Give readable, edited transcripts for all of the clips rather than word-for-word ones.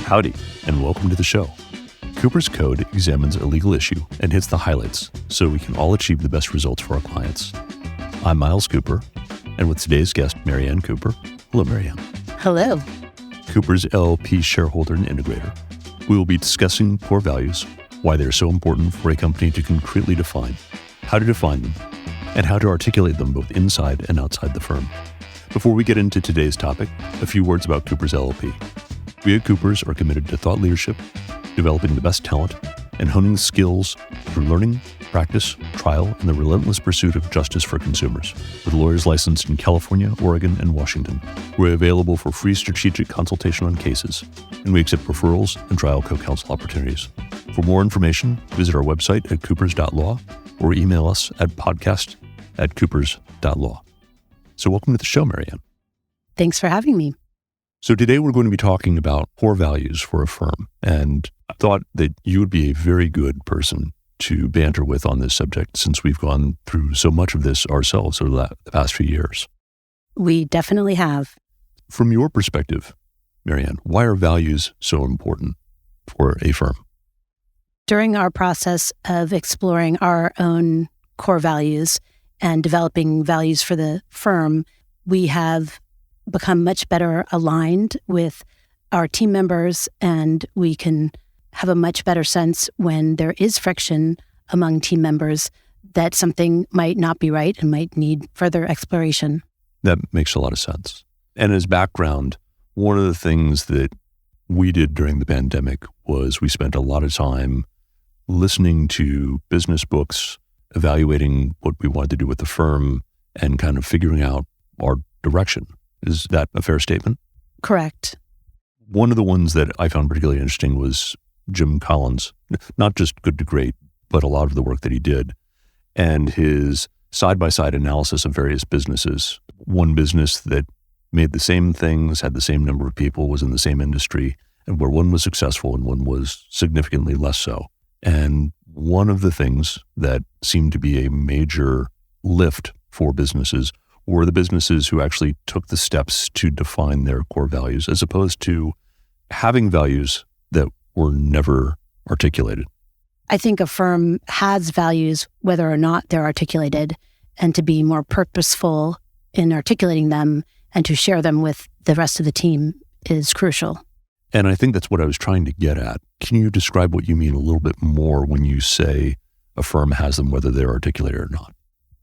Howdy, and welcome to the show. Cooper's Code examines a legal issue and hits the highlights so we can all achieve the best results for our clients. I'm Miles Cooper, and with today's guest, Maryanne Cooper. Hello, Maryanne. Hello. Coopers LLP shareholder and integrator. We will be discussing core values, why they're so important for a company to concretely define, how to define them, and how to articulate them both inside and outside the firm. Before we get into today's topic, a few words about Coopers LLP. We at Coopers are committed to thought leadership, developing the best talent, and honing skills through learning, practice, trial, and the relentless pursuit of justice for consumers. With lawyers licensed in California, Oregon, and Washington, we're available for free strategic consultation on cases, and we accept referrals and trial co-counsel opportunities. For more information, visit our website at coopers.law or email us at podcast@coopers.law. So welcome to the show, Maryanne. Thanks for having me. So today we're going to be talking about core values for a firm, and I thought that you would be a very good person to banter with on this subject since we've gone through so much of this ourselves over the past few years. We definitely have. From your perspective, Maryanne, why are values so important for a firm? During our process of exploring our own core values and developing values for the firm, we have become much better aligned with our team members, and we can have a much better sense when there is friction among team members that something might not be right and might need further exploration. That makes a lot of sense. And as background, one of the things that we did during the pandemic was we spent a lot of time listening to business books, evaluating what we wanted to do with the firm, and kind of figuring out our direction. Is that a fair statement? Correct. One of the ones that I found particularly interesting was Jim Collins, not just Good to Great, but a lot of the work that he did, and his side-by-side analysis of various businesses. One business that made the same things, had the same number of people, was in the same industry, and where one was successful and one was significantly less so. And one of the things that seemed to be a major lift for businesses were the businesses who actually took the steps to define their core values, as opposed to having values that were never articulated. I think a firm has values whether or not they're articulated, and to be more purposeful in articulating them and to share them with the rest of the team is crucial. And I think that's what I was trying to get at. Can you describe what you mean a little bit more when you say a firm has them, whether they're articulated or not?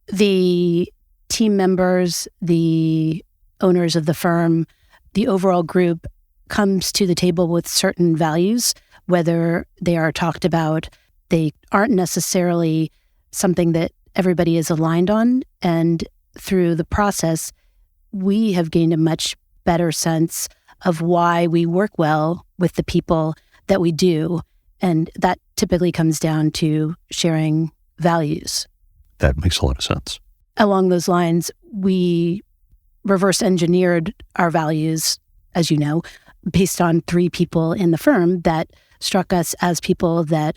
The team members, the owners of the firm, the overall group comes to the table with certain values, whether they are talked about. They aren't necessarily something that everybody is aligned on. And through the process, we have gained a much better sense of why we work well with the people that we do. And that typically comes down to sharing values. That makes a lot of sense. Along those lines, we reverse engineered our values, as you know, based on 3 people in the firm that struck us as people that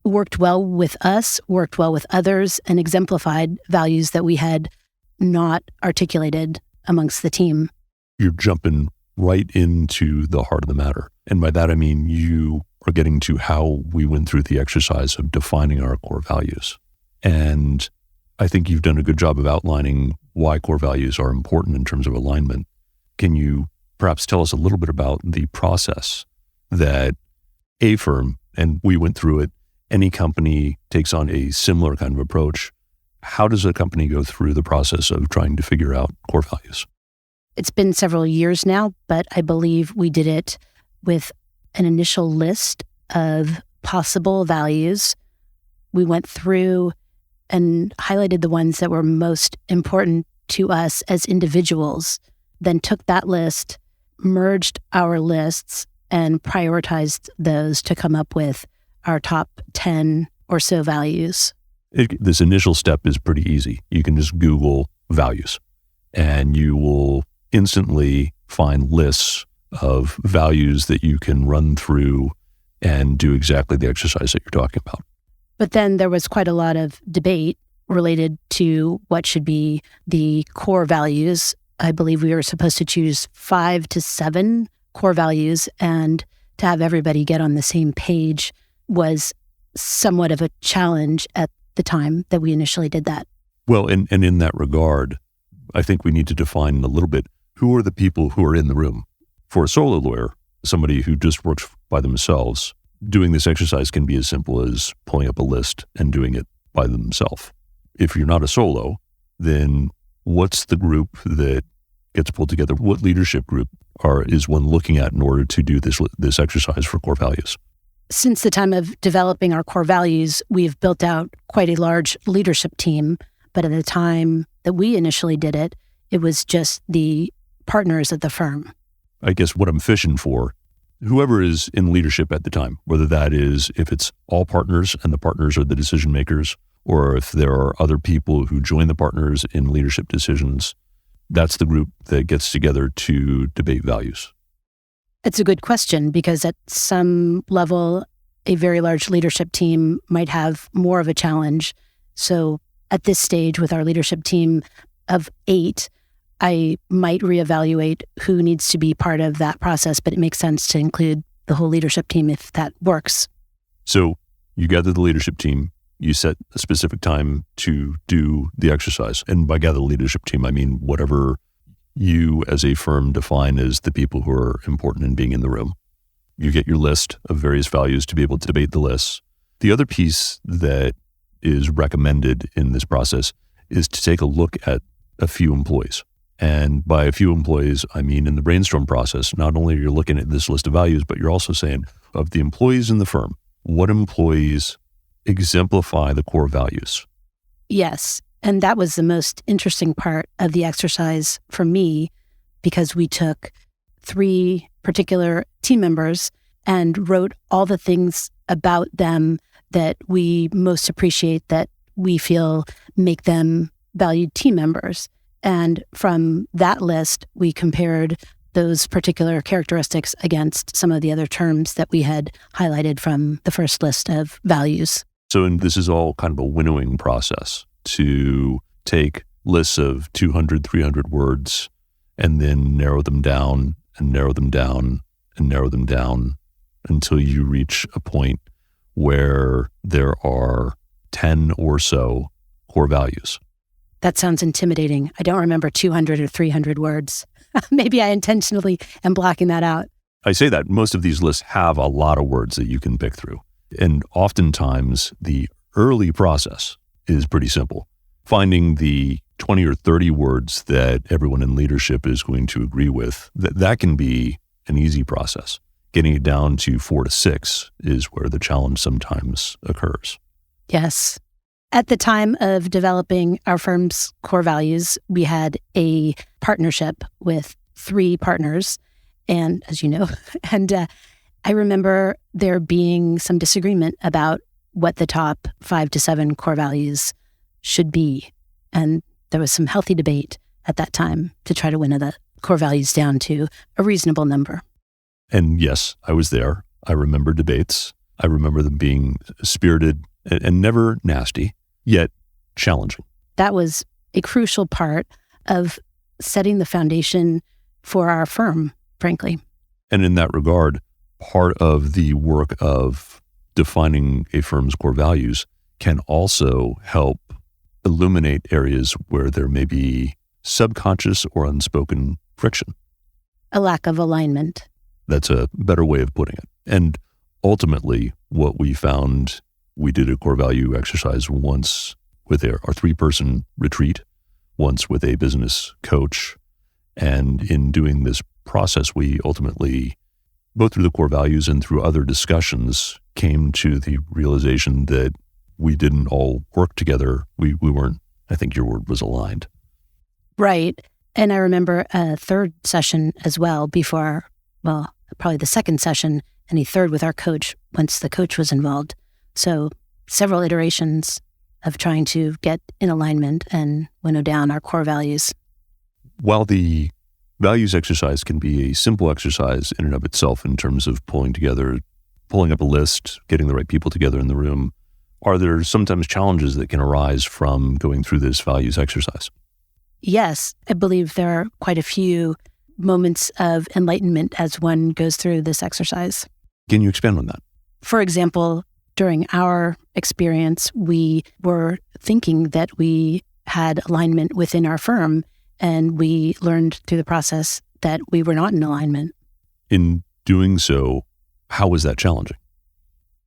worked well with us, worked well with others, and exemplified values that we had not articulated amongst the team. You're jumping right into the heart of the matter. And by that, I mean you are getting to how we went through the exercise of defining our core values. And I think you've done a good job of outlining why core values are important in terms of alignment. Can you perhaps tell us a little bit about the process that a firm, and we went through it, any company takes on a similar kind of approach. How does a company go through the process of trying to figure out core values? It's been several years now, but I believe we did it with an initial list of possible values. We went through and highlighted the ones that were most important to us as individuals, then took that list, merged our lists, and prioritized those to come up with our top 10 or so values. This initial step is pretty easy. You can just Google values, and you will instantly find lists of values that you can run through and do exactly the exercise that you're talking about. But then there was quite a lot of debate related to what should be the core values. I believe we were supposed to choose 5 to 7 core values, and to have everybody get on the same page was somewhat of a challenge at the time that we initially did that. Well, and in that regard, I think we need to define a little bit, who are the people who are in the room? For a solo lawyer, somebody who just works by themselves, doing this exercise can be as simple as pulling up a list and doing it by themselves. If you're not a solo, then what's the group that gets pulled together? What leadership group is one looking at in order to do this exercise for core values? Since the time of developing our core values, we've built out quite a large leadership team. But at the time that we initially did it, it was just the partners at the firm. I guess what I'm fishing for, whoever is in leadership at the time, whether that is if it's all partners and the partners are the decision makers, or if there are other people who join the partners in leadership decisions, that's the group that gets together to debate values. It's a good question because at some level, a very large leadership team might have more of a challenge. So at this stage with our leadership team of 8, I might reevaluate who needs to be part of that process, but it makes sense to include the whole leadership team if that works. So you gather the leadership team, you set a specific time to do the exercise. And by gather the leadership team, I mean whatever you as a firm define as the people who are important in being in the room. You get your list of various values to be able to debate the lists. The other piece that is recommended in this process is to take a look at a few employees. And by a few employees, I mean in the brainstorm process, not only are you looking at this list of values, but you're also saying of the employees in the firm, what employees exemplify the core values? Yes. And that was the most interesting part of the exercise for me, because we took 3 particular team members and wrote all the things about them that we most appreciate, that we feel make them valued team members. And from that list, we compared those particular characteristics against some of the other terms that we had highlighted from the first list of values. So this is all kind of a winnowing process to take lists of 200, 300 words and then narrow them down and narrow them down and narrow them down until you reach a point where there are 10 or so core values. That sounds intimidating. I don't remember 200 or 300 words. Maybe I intentionally am blocking that out. I say that most of these lists have a lot of words that you can pick through. And oftentimes the early process is pretty simple. Finding the 20 or 30 words that everyone in leadership is going to agree with, that can be an easy process. Getting it down to 4 to 6 is where the challenge sometimes occurs. Yes. At the time of developing our firm's core values, we had a partnership with 3 partners, and as you know, and I remember there being some disagreement about what the top 5 to 7 core values should be. And there was some healthy debate at that time to try to winnow the core values down to a reasonable number. And yes, I was there. I remember debates. I remember them being spirited and never nasty, yet challenging. That was a crucial part of setting the foundation for our firm, frankly. And in that regard, part of the work of defining a firm's core values can also help illuminate areas where there may be subconscious or unspoken friction. A lack of alignment. That's a better way of putting it. And ultimately, what we found, we did a core value exercise once with our 3-person retreat, once with a business coach. And in doing this process, we ultimately, both through the core values and through other discussions, came to the realization that we didn't all work together. We weren't, I think your word was, aligned. Right. And I remember a 3rd session as well before, well, probably the 2nd session, and a 3rd with our coach once the coach was involved. So several iterations of trying to get in alignment and winnow down our core values. While the values exercise can be a simple exercise in and of itself in terms of pulling up a list, getting the right people together in the room, are there sometimes challenges that can arise from going through this values exercise? Yes, I believe there are quite a few moments of enlightenment as one goes through this exercise. Can you expand on that? For example, during our experience, we were thinking that we had alignment within our firm, and we learned through the process that we were not in alignment. In doing so, how was that challenging?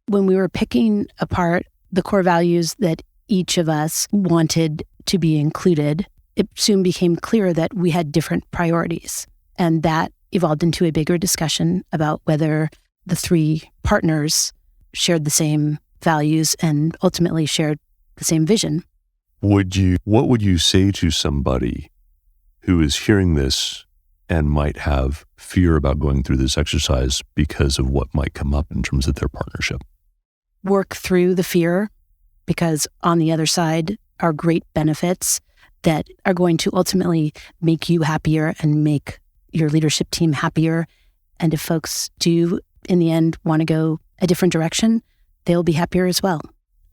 When we were picking apart the core values that each of us wanted to be included, it soon became clear that we had different priorities. And that evolved into a bigger discussion about whether the three partners shared the same values and ultimately shared the same vision. What would you say to somebody who is hearing this and might have fear about going through this exercise because of what might come up in terms of their partnership? Work through the fear, because on the other side are great benefits that are going to ultimately make you happier and make your leadership team happier. And if folks do, in the end, want to go a different direction, they'll be happier as well.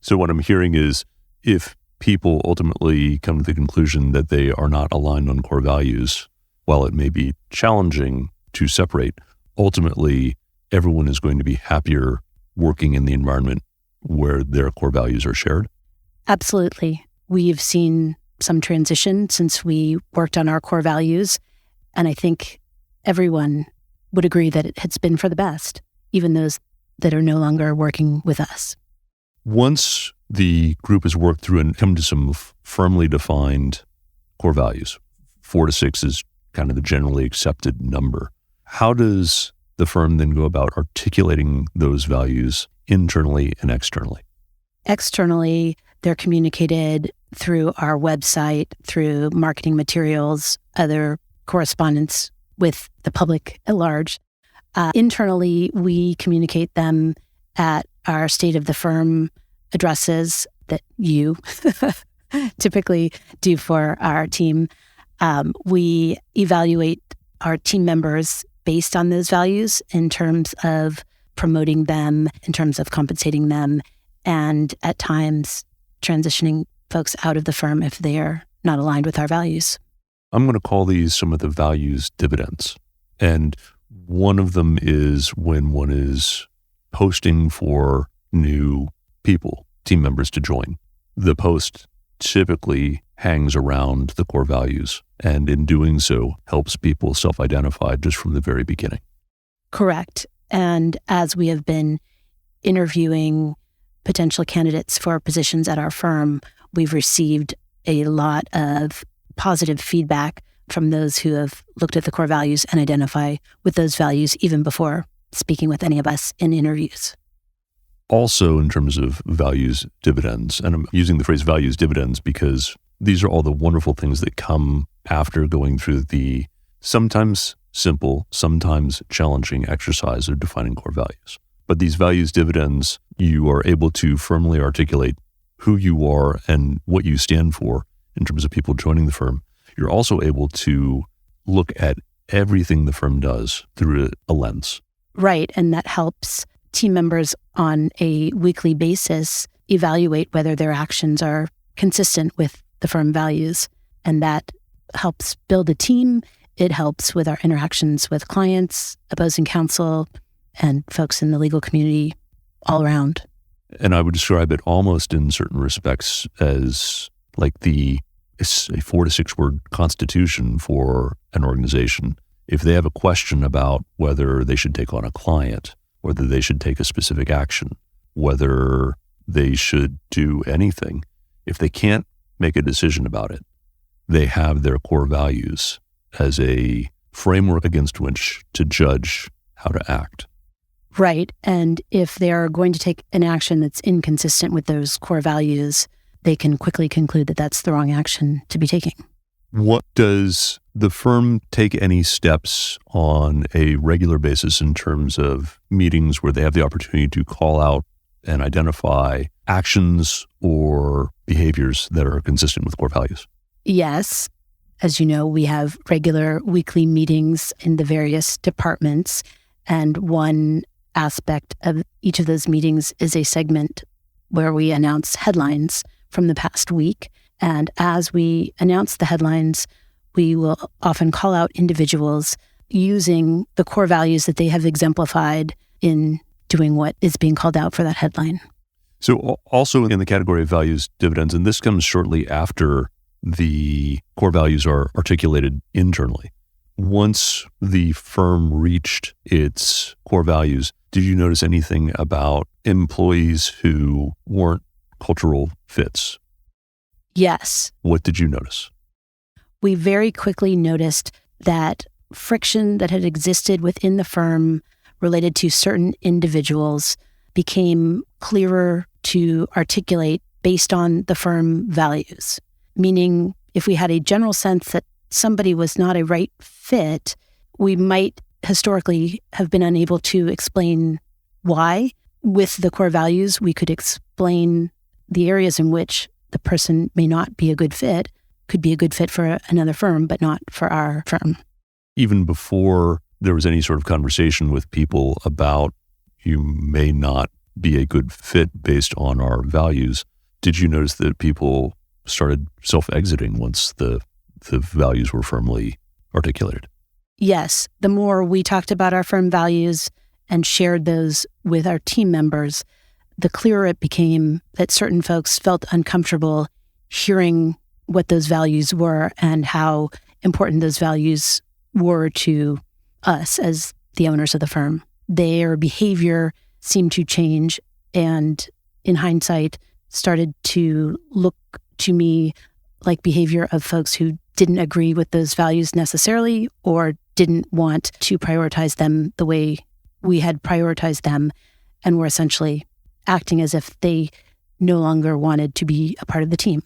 So what I'm hearing is, if people ultimately come to the conclusion that they are not aligned on core values, while it may be challenging to separate, ultimately everyone is going to be happier working in the environment where their core values are shared? Absolutely. We've seen some transition since we worked on our core values, and I think everyone would agree that it's been for the best, even those that are no longer working with us. Once the group has worked through and come to some firmly defined core values, 4 to 6 is kind of the generally accepted number. How does the firm then go about articulating those values internally and externally? Externally, they're communicated through our website, through marketing materials, other correspondence with the public at large. Internally, we communicate them at our state of the firm addresses that you typically do for our team. We evaluate our team members based on those values in terms of promoting them, in terms of compensating them, and at times transitioning folks out of the firm if they are not aligned with our values. I'm going to call these some of the values dividends. And one of them is when one is posting for new people, team members to join. The post typically hangs around the core values, and in doing so helps people self-identify just from the very beginning. Correct. And as we have been interviewing potential candidates for positions at our firm, we've received a lot of positive feedback from those who have looked at the core values and identify with those values even before speaking with any of us in interviews. Also, in terms of values dividends, and I'm using the phrase values dividends because these are all the wonderful things that come after going through the sometimes simple, sometimes challenging exercise of defining core values. But these values dividends, you are able to firmly articulate who you are and what you stand for in terms of people joining the firm. You're also able to look at everything the firm does through a lens. Right, and that helps team members on a weekly basis evaluate whether their actions are consistent with the firm values. And that helps build a team. It helps with our interactions with clients, opposing counsel, and folks in the legal community all around. And I would describe it almost in certain respects as like it's a 4 to 6 word constitution for an organization. If they have a question about whether they should take on a client, whether they should take a specific action, whether they should do anything, if they can't make a decision about it, they have their core values as a framework against which to judge how to act. Right. And if they're going to take an action that's inconsistent with those core values, they can quickly conclude that that's the wrong action to be taking. What does the firm take any steps on a regular basis in terms of meetings where they have the opportunity to call out and identify actions or behaviors that are consistent with core values? Yes. As you know, we have regular weekly meetings in the various departments, and one aspect of each of those meetings is a segment where we announce headlines from the past week. And as we announce the headlines, we will often call out individuals using the core values that they have exemplified in doing what is being called out for that headline. So also in the category of values dividends, and this comes shortly after the core values are articulated internally. Once the firm reached its core values, did you notice anything about employees who weren't cultural fits? Yes. What did you notice? We very quickly noticed that friction that had existed within the firm related to certain individuals became clearer to articulate based on the firm values. Meaning, if we had a general sense that somebody was not a right fit, we might historically have been unable to explain why. With the core values, we could explain the areas in which the person may not be a good fit, could be a good fit for another firm, but not for our firm. Even before there was any sort of conversation with people about you may not be a good fit based on our values, did you notice that people started self-exiting once the values were firmly articulated? Yes. The more we talked about our firm values and shared those with our team members, the clearer it became that certain folks felt uncomfortable hearing what those values were and how important those values were to us as the owners of the firm. Their behavior seemed to change and, in hindsight, started to look to me like behavior of folks who didn't agree with those values necessarily or didn't want to prioritize them the way we had prioritized them and were essentially acting as if they no longer wanted to be a part of the team.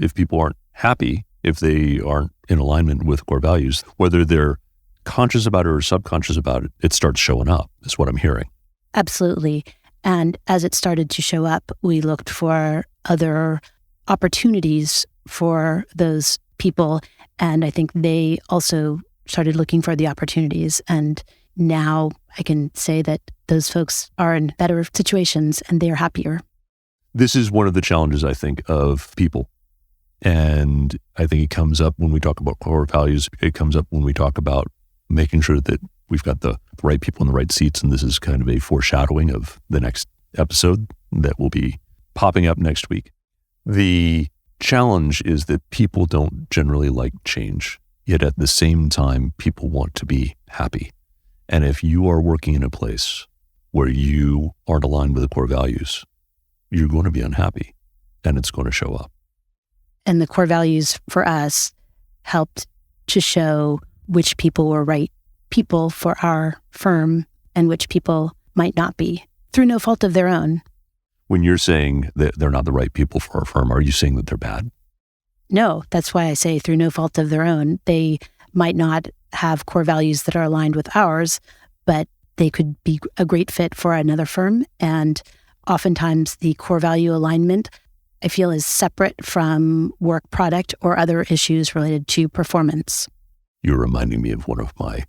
If people aren't happy, if they aren't in alignment with core values, whether they're conscious about it or subconscious about it, it starts showing up, is what I'm hearing. Absolutely. And as it started to show up, we looked for other opportunities for those people. And I think they also started looking for the opportunities. And now I can say that those folks are in better situations and they are happier. This is one of the challenges, I think, of people. And I think it comes up when we talk about core values. It comes up when we talk about making sure that we've got the right people in the right seats. And this is kind of a foreshadowing of the next episode that will be popping up next week. The challenge is that people don't generally like change, yet at the same time, people want to be happy. And if you are working in a place where you aren't aligned with the core values, you're going to be unhappy and it's going to show up. And the core values for us helped to show which people were right people for our firm and which people might not be through no fault of their own. When you're saying that they're not the right people for our firm, are you saying that they're bad? No, that's why I say through no fault of their own. They might not have core values that are aligned with ours, but they could be a great fit for another firm. And oftentimes the core value alignment, I feel, is separate from work product or other issues related to performance. You're reminding me of one of my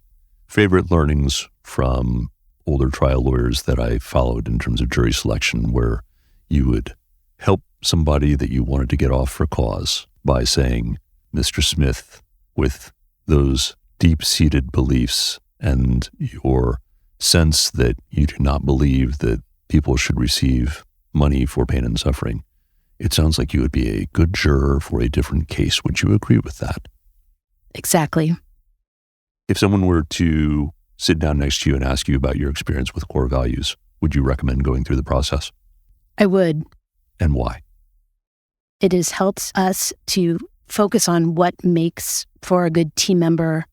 favorite learnings from older trial lawyers that I followed in terms of jury selection, where you would help somebody that you wanted to get off for cause by saying, Mr. Smith, with those deep-seated beliefs and your sense that you do not believe that people should receive money for pain and suffering, it sounds like you would be a good juror for a different case. Would you agree with that? Exactly. If someone were to sit down next to you and ask you about your experience with core values, would you recommend going through the process? I would. And why? It has helped us to focus on what makes for a good team member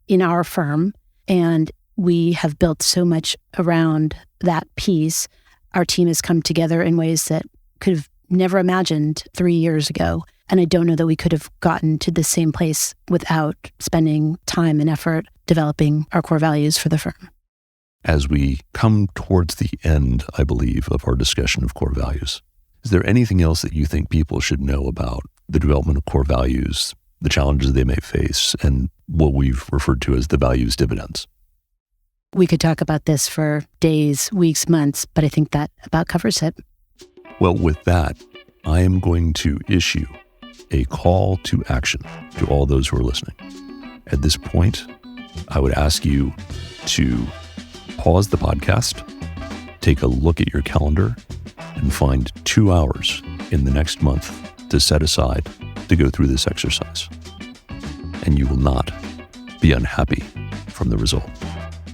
in our firm. And we have built so much around that piece. Our team has come together in ways that could have never imagined 3 years ago. And I don't know that we could have gotten to the same place without spending time and effort developing our core values for the firm. As we come towards the end, I believe, of our discussion of core values, is there anything else that you think people should know about the development of core values, the challenges they may face, and what we've referred to as the values dividends? We could talk about this for days, weeks, months, but I think that about covers it. Well, with that, I am going to issue a call to action to all those who are listening. At this point, I would ask you to pause the podcast take a look at your calendar and find 2 hours in the next month to set aside to go through this exercise. And you will not be unhappy from the result.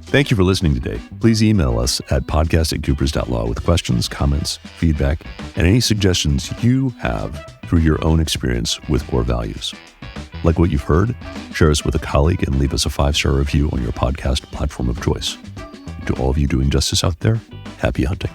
Thank you for listening today. Please email us at podcast@coopers.law with questions, comments, feedback, and any suggestions you have through your own experience with core values. Like what you've heard, share us with a colleague and leave us a 5-star review on your podcast platform of choice. To all of you doing justice out there, happy hunting.